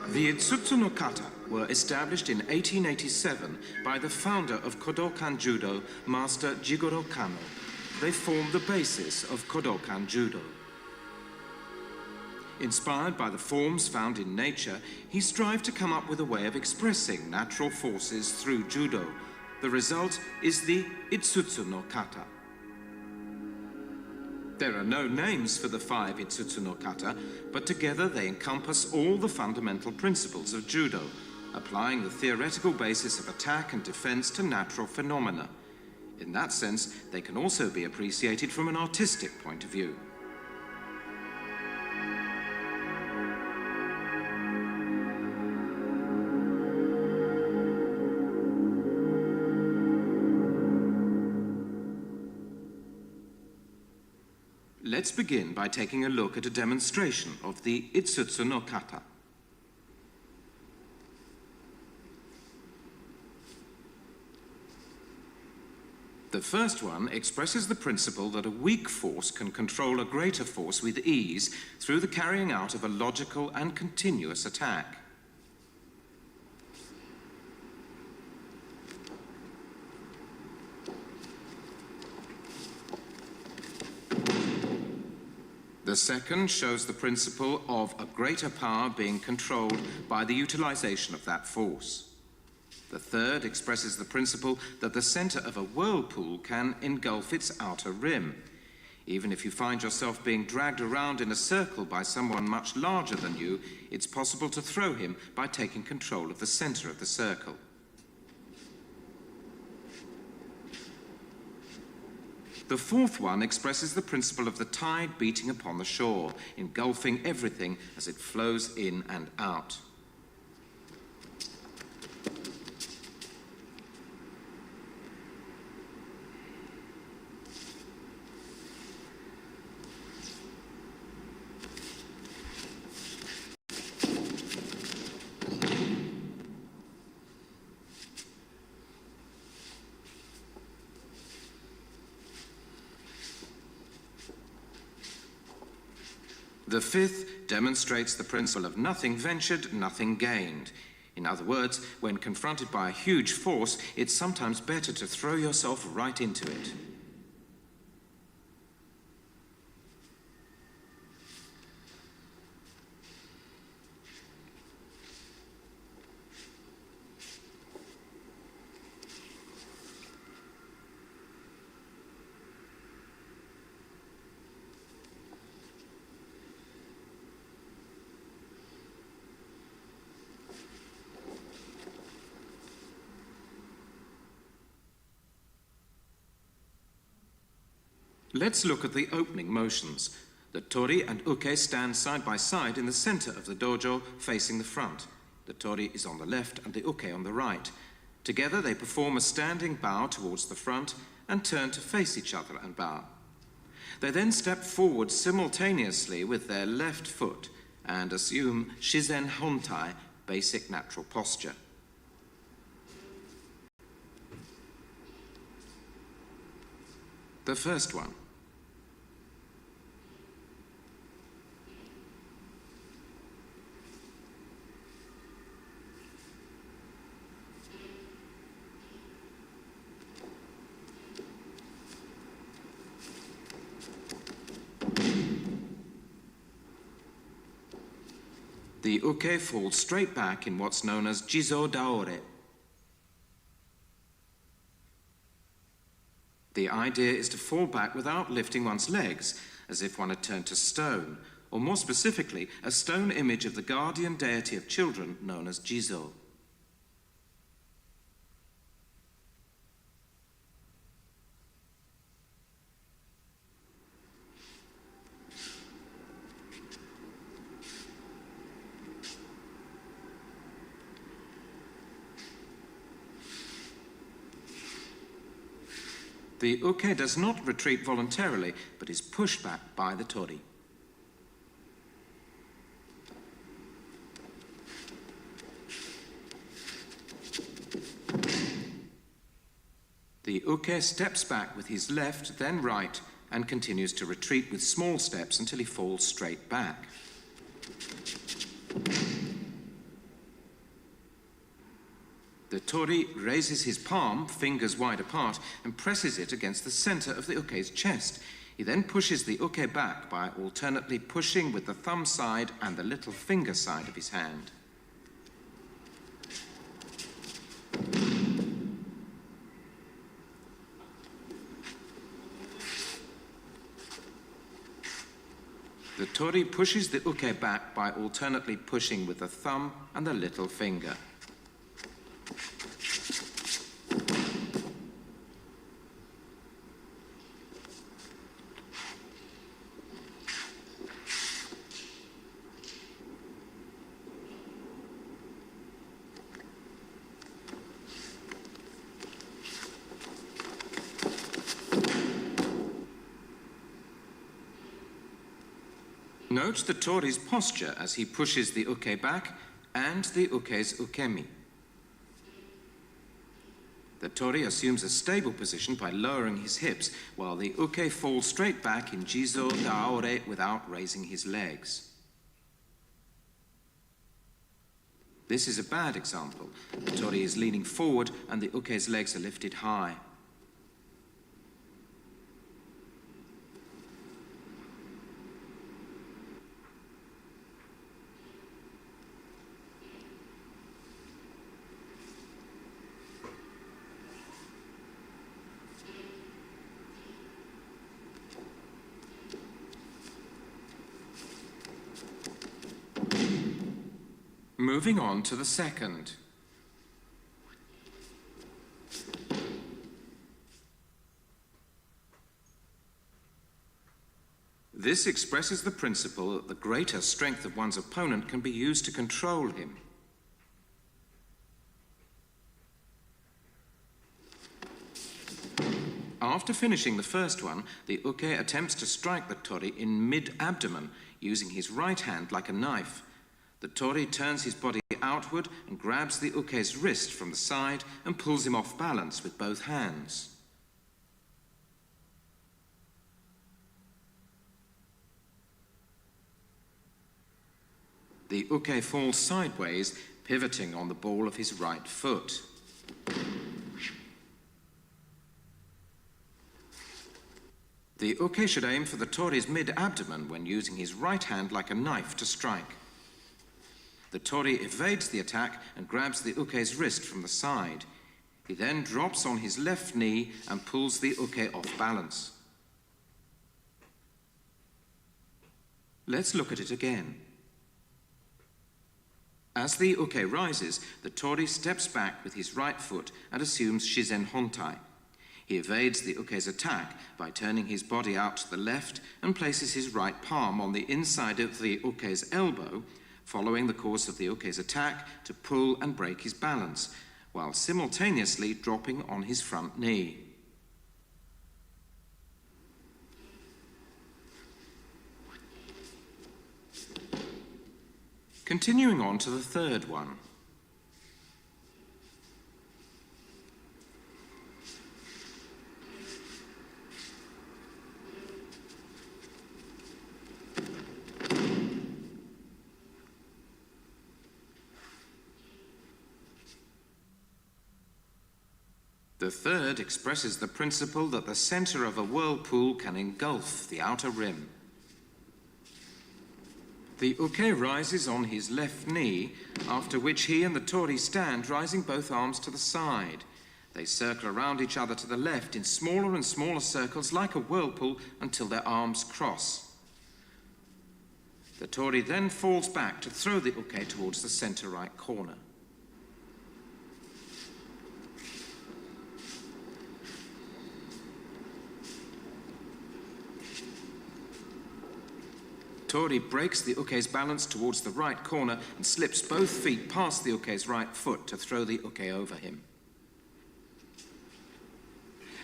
The Itsutsu no Kata were established in 1887 by the founder of Kodokan Judo, Master Jigoro Kano. They form the basis of Kodokan Judo. Inspired by the forms found in nature, he strived to come up with a way of expressing natural forces through judo. The result is the Itsutsu no Kata. There are no names for the 5 Itsutsu no Kata, but together they encompass all the fundamental principles of judo, applying the theoretical basis of attack and defense to natural phenomena. In that sense, they can also be appreciated from an artistic point of view. Let's begin by taking a look at a demonstration of the Itsutsu no Kata. The first one expresses the principle that a weak force can control a greater force with ease through the carrying out of a logical and continuous attack. The second shows the principle of a greater power being controlled by the utilization of that force. The third expresses the principle that the center of a whirlpool can engulf its outer rim. Even if you find yourself being dragged around in a circle by someone much larger than you, it's possible to throw him by taking control of the center of the circle. The fourth one expresses the principle of the tide beating upon the shore, engulfing everything as it flows in and out. The fifth demonstrates the principle of nothing ventured, nothing gained. In other words, when confronted by a huge force, it's sometimes better to throw yourself right into it. Let's look at the opening motions. The tori and uke stand side by side in the center of the dojo, facing the front. The tori is on the left and the uke on the right. Together they perform a standing bow towards the front and turn to face each other and bow. They then step forward simultaneously with their left foot and assume shizen hontai, basic natural posture. The first one. The uke falls straight back in what's known as jizo daore. The idea is to fall back without lifting one's legs, as if one had turned to stone, or more specifically, a stone image of the guardian deity of children known as Jizo. The uke does not retreat voluntarily, but is pushed back by the tori. The uke steps back with his left, then right, and continues to retreat with small steps until he falls straight back. The Tori raises his palm, fingers wide apart, and presses it against the center of the uke's chest. He then pushes the uke back by alternately pushing with the thumb side and the little finger side of his hand. The Tori pushes the uke back by alternately pushing with the thumb and the little finger. Note the Tori's posture as he pushes the uke back and the uke's ukemi. The Tori assumes a stable position by lowering his hips, while the uke falls straight back in Jizo Daore without raising his legs. This is a bad example. The Tori is leaning forward and the uke's legs are lifted high. Moving on to the second. This expresses the principle that the greater strength of one's opponent can be used to control him. After finishing the first one, the uke attempts to strike the Tori in mid-abdomen, using his right hand like a knife. The Tori turns his body outward and grabs the uke's wrist from the side and pulls him off balance with both hands. The uke falls sideways, pivoting on the ball of his right foot. The uke should aim for the Tori's mid-abdomen when using his right hand like a knife to strike. The Tori evades the attack and grabs the uke's wrist from the side. He then drops on his left knee and pulls the uke off balance. Let's look at it again. As the uke rises, the Tori steps back with his right foot and assumes Shizen Hontai. He evades the uke's attack by turning his body out to the left and places his right palm on the inside of the uke's elbow, following the course of the uke's attack to pull and break his balance, while simultaneously dropping on his front knee. Continuing on to the third one. The third expresses the principle that the center of a whirlpool can engulf the outer rim. The uke rises on his left knee, after which he and the Tori stand, rising both arms to the side. They circle around each other to the left in smaller and smaller circles like a whirlpool until their arms cross. The Tori then falls back to throw the uke towards the center right corner. Tori breaks the uke's balance towards the right corner and slips both feet past the uke's right foot to throw the uke over him.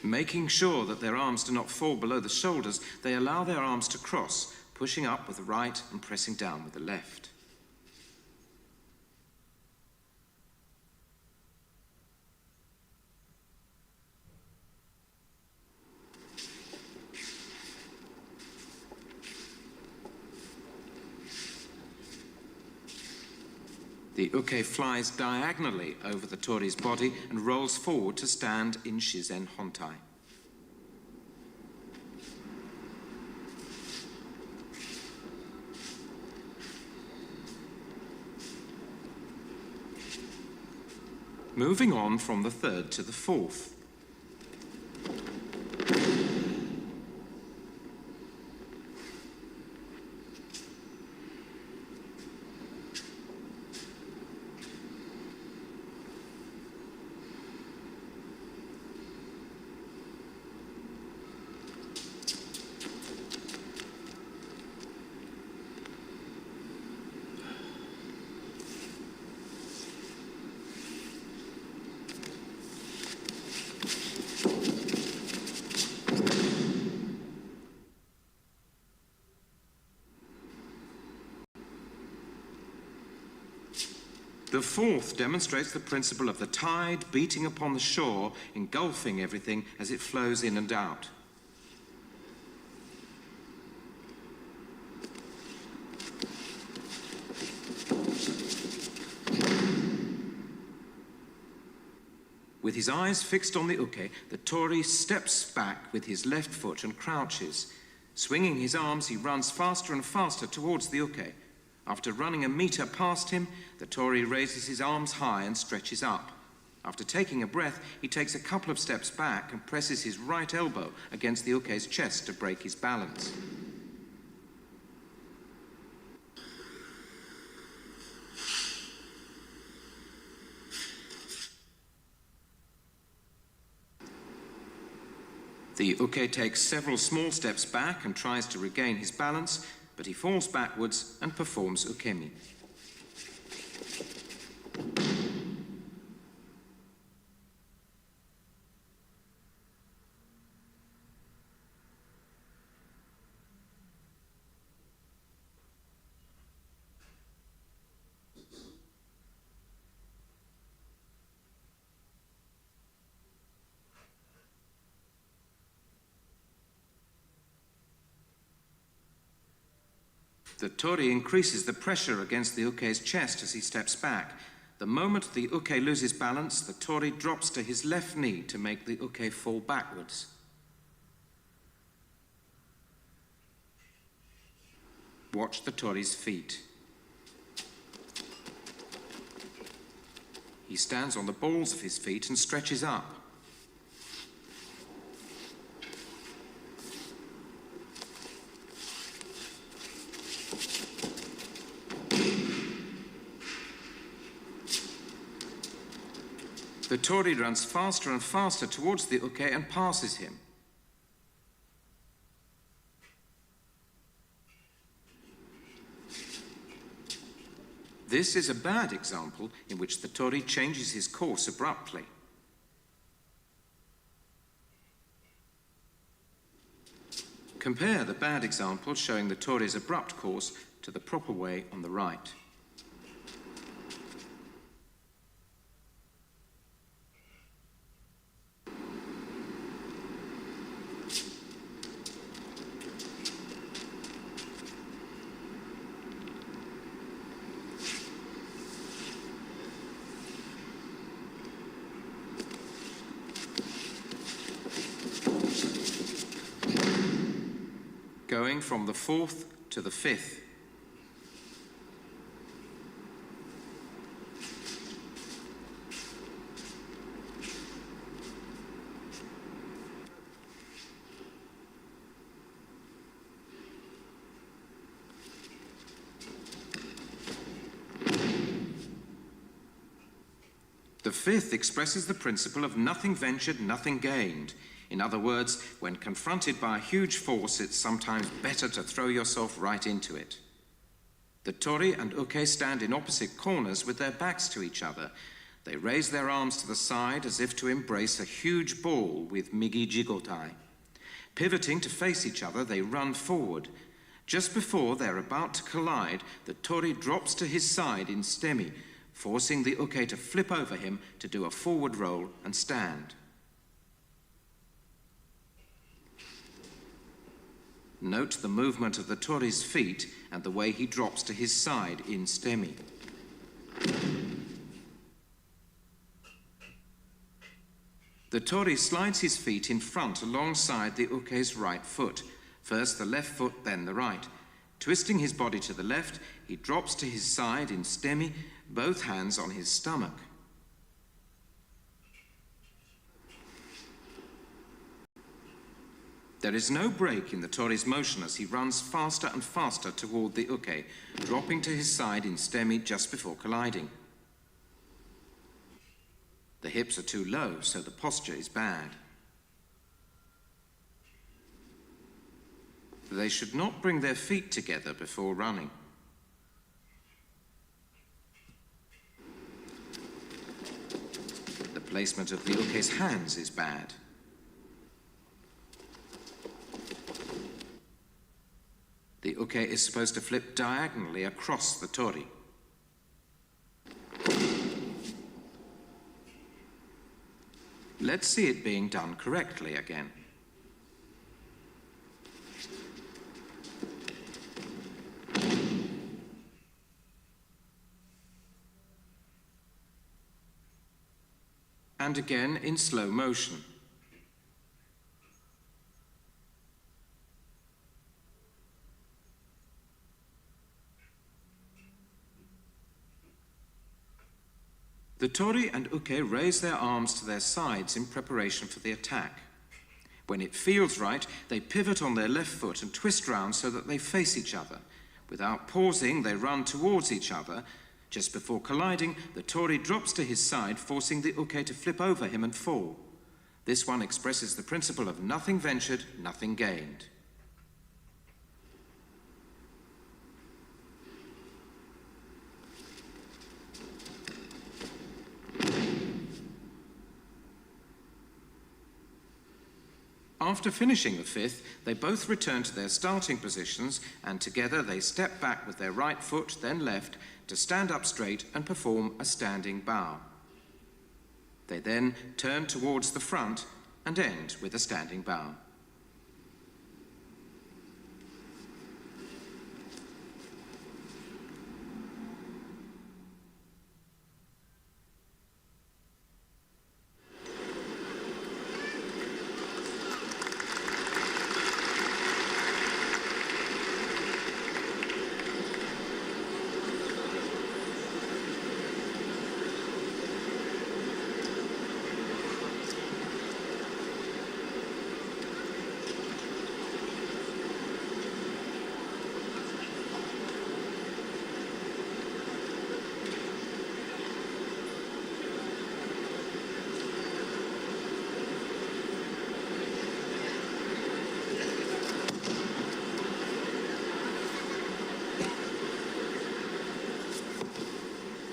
Making sure that their arms do not fall below the shoulders, they allow their arms to cross, pushing up with the right and pressing down with the left. The uke flies diagonally over the Tori's body and rolls forward to stand in Shizen Hontai. Moving on from the third to the fourth. The fourth demonstrates the principle of the tide beating upon the shore, engulfing everything as it flows in and out. With his eyes fixed on the uke, the Tori steps back with his left foot and crouches. Swinging his arms, he runs faster and faster towards the uke. After running a meter past him, the Tori raises his arms high and stretches up. After taking a breath, he takes a couple of steps back and presses his right elbow against the uke's chest to break his balance. The uke takes several small steps back and tries to regain his balance, but he falls backwards and performs ukemi. The Tori increases the pressure against the uke's chest as he steps back. The moment the uke loses balance, the Tori drops to his left knee to make the uke fall backwards. Watch the Tori's feet. He stands on the balls of his feet and stretches up. The Tori runs faster and faster towards the uke and passes him. This is a bad example in which the Tori changes his course abruptly. Compare the bad example showing the Tori's abrupt course to the proper way on the right. Going from the fourth to the fifth. The fifth expresses the principle of nothing ventured, nothing gained. In other words, when confronted by a huge force, it's sometimes better to throw yourself right into it. The Tori and uke stand in opposite corners with their backs to each other. They raise their arms to the side as if to embrace a huge ball with migi jigotai. Pivoting to face each other, they run forward. Just before they're about to collide, the Tori drops to his side in stemi, forcing the uke to flip over him to do a forward roll and stand. Note the movement of the Tori's feet and the way he drops to his side in stemi. The Tori slides his feet in front alongside the uke's right foot. First the left foot, then the right. Twisting his body to the left, he drops to his side in stemi, both hands on his stomach. There is no break in the Tori's motion as he runs faster and faster toward the uke, dropping to his side in stemi just before colliding. The hips are too low, so the posture is bad. They should not bring their feet together before running. The placement of the uke's hands is bad. The uke is supposed to flip diagonally across the Tori. Let's see it being done correctly again. And again in slow motion. The Tori and uke raise their arms to their sides in preparation for the attack. When it feels right, they pivot on their left foot and twist round so that they face each other. Without pausing, they run towards each other. Just before colliding, the Tori drops to his side, forcing the uke to flip over him and fall. This one expresses the principle of nothing ventured, nothing gained. After finishing the fifth, they both return to their starting positions and together they step back with their right foot, then left, to stand up straight and perform a standing bow. They then turn towards the front and end with a standing bow.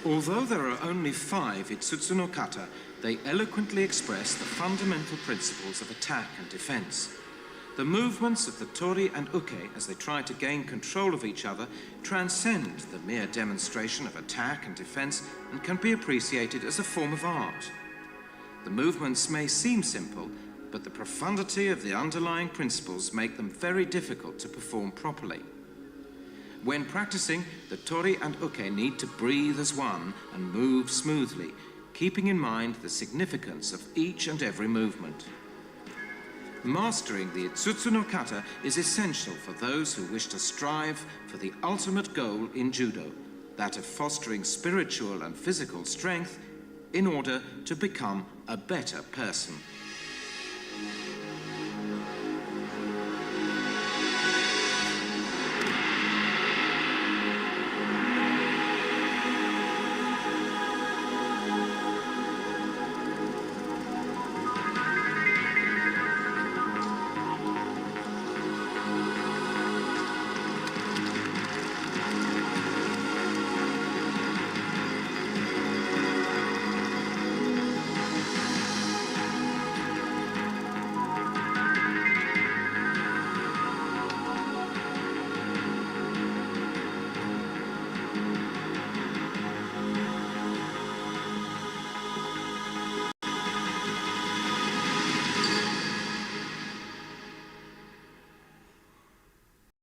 Although there are only 5 Itsutsu no Kata, they eloquently express the fundamental principles of attack and defense. The movements of the Tori and uke as they try to gain control of each other transcend the mere demonstration of attack and defense and can be appreciated as a form of art. The movements may seem simple, but the profundity of the underlying principles make them very difficult to perform properly. When practicing, the Tori and uke need to breathe as one and move smoothly, keeping in mind the significance of each and every movement. Mastering the Itsutsu no Kata is essential for those who wish to strive for the ultimate goal in judo, that of fostering spiritual and physical strength in order to become a better person.